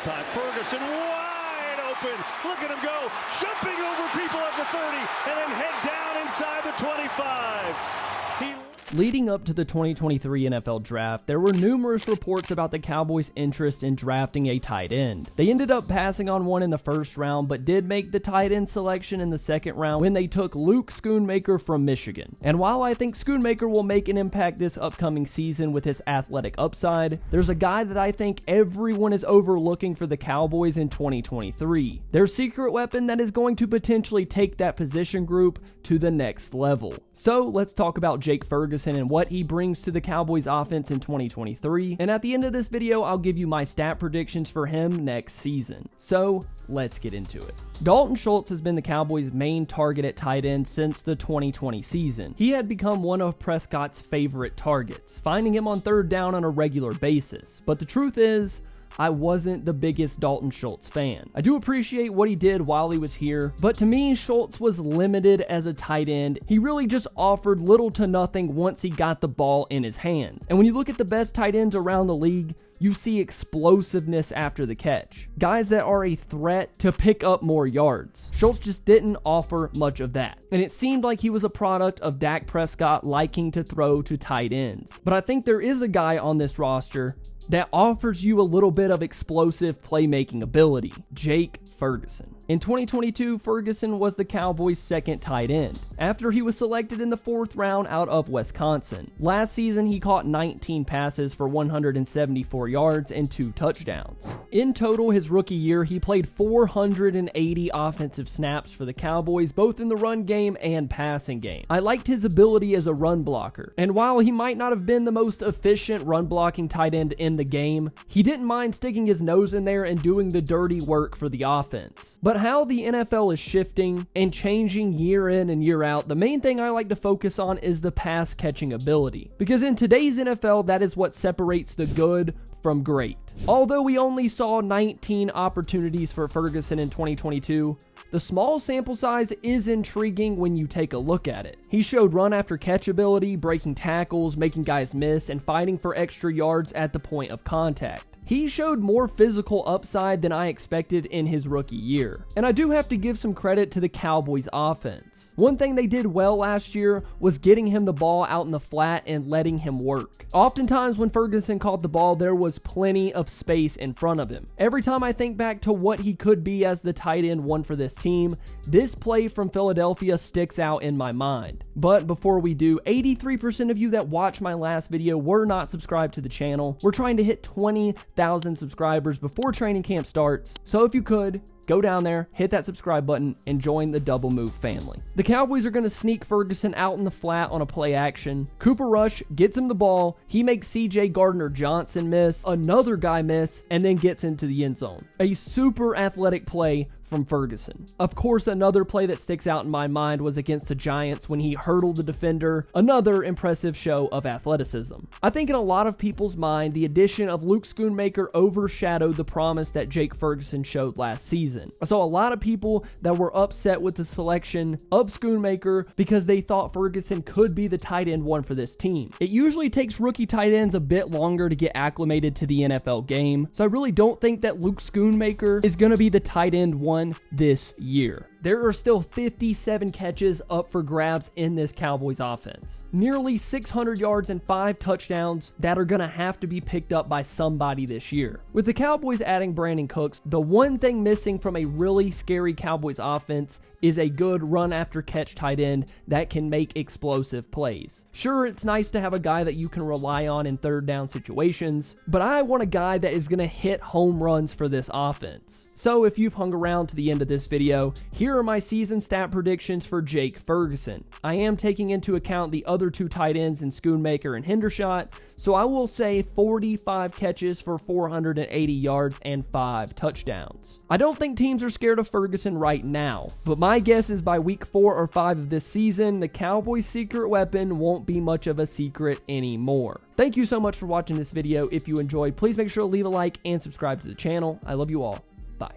pocket time. Ferguson wide open. Look at him go. Jumping over people at the 30 and then head down inside the 25. Leading up to the 2023 NFL Draft, there were numerous reports about the Cowboys' interest in drafting a tight end. They ended up passing on one in the first round, but did make the tight end selection in the second round when they took Luke Schoonmaker from Michigan. And while I think Schoonmaker will make an impact this upcoming season with his athletic upside, there's a guy that I think everyone is overlooking for the Cowboys in 2023. Their secret weapon that is going to potentially take that position group to the next level. So let's talk about Jake Ferguson and what he brings to the Cowboys offense in 2023. And at the end of this video, I'll give you my stat predictions for him next season. So let's get into it. Dalton Schultz has been the Cowboys' main target at tight end since the 2020 season. He had become one of Prescott's favorite targets, finding him on third down on a regular basis. But the truth is, I wasn't the biggest Dalton Schultz fan. I do appreciate what he did while he was here, but to me, Schultz was limited as a tight end. He really just offered little to nothing once he got the ball in his hands. And when you look at the best tight ends around the league, you see explosiveness after the catch. Guys that are a threat to pick up more yards. Schultz just didn't offer much of that. And it seemed like he was a product of Dak Prescott liking to throw to tight ends. But I think there is a guy on this roster that offers you a little bit of explosive playmaking ability. Jake Ferguson. In 2022, Ferguson was the Cowboys' second tight end, after he was selected in the 4th round out of Wisconsin. Last season, he caught 19 passes for 174 yards and 2 touchdowns. In total, his rookie year, he played 480 offensive snaps for the Cowboys, both in the run game and passing game. I liked his ability as a run blocker, and while he might not have been the most efficient run blocking tight end in the game, he didn't mind sticking his nose in there and doing the dirty work for the offense. But how the NFL is shifting and changing year in and year out, the main thing I like to focus on is the pass catching ability. Because in today's NFL, that is what separates the good from great. Although we only saw 19 opportunities for Ferguson in 2022, the small sample size is intriguing when you take a look at it. He showed run after catch ability, breaking tackles, making guys miss, and fighting for extra yards at the point of contact. He showed more physical upside than I expected in his rookie year. And I do have to give some credit to the Cowboys offense. One thing they did well last year was getting him the ball out in the flat and letting him work. Oftentimes when Ferguson caught the ball, there was plenty of space in front of him. Every time I think back to what he could be as the tight end one for this team, this play from Philadelphia sticks out in my mind. But before we do, 83% of you that watched my last video were not subscribed to the channel. We're trying to hit 20,000 subscribers before training camp starts, so if you could, go down there, hit that subscribe button, and join the Double Move family. The Cowboys are going to sneak Ferguson out in the flat on a play action. Cooper Rush gets him the ball. He makes CJ Gardner-Johnson miss, another guy miss, and then gets into the end zone. A super athletic play from Ferguson. Of course, another play that sticks out in my mind was against the Giants when he hurdled the defender. Another impressive show of athleticism. I think in a lot of people's mind, the addition of Luke Schoonmaker overshadowed the promise that Jake Ferguson showed last season. I saw a lot of people that were upset with the selection of Schoonmaker because they thought Ferguson could be the tight end one for this team. It usually takes rookie tight ends a bit longer to get acclimated to the NFL game, so I really don't think that Luke Schoonmaker is going to be the tight end one this year. There are still 57 catches up for grabs in this Cowboys offense. Nearly 600 yards and 5 touchdowns that are going to have to be picked up by somebody this year. With the Cowboys adding Brandon Cooks, the one thing missing from a really scary Cowboys offense is a good run after catch tight end that can make explosive plays. Sure, it's nice to have a guy that you can rely on in third down situations, but I want a guy that is going to hit home runs for this offense. So if you've hung around to the end of this video, here are my season stat predictions for Jake Ferguson. I am taking into account the other 2 tight ends in Schoonmaker and Hendershot, so I will say 45 catches for 480 yards and 5 touchdowns. I don't think teams are scared of Ferguson right now, but my guess is by week 4 or 5 of this season, the Cowboys' secret weapon won't be much of a secret anymore. Thank you so much for watching this video. If you enjoyed, please make sure to leave a like and subscribe to the channel. I love you all. Bye.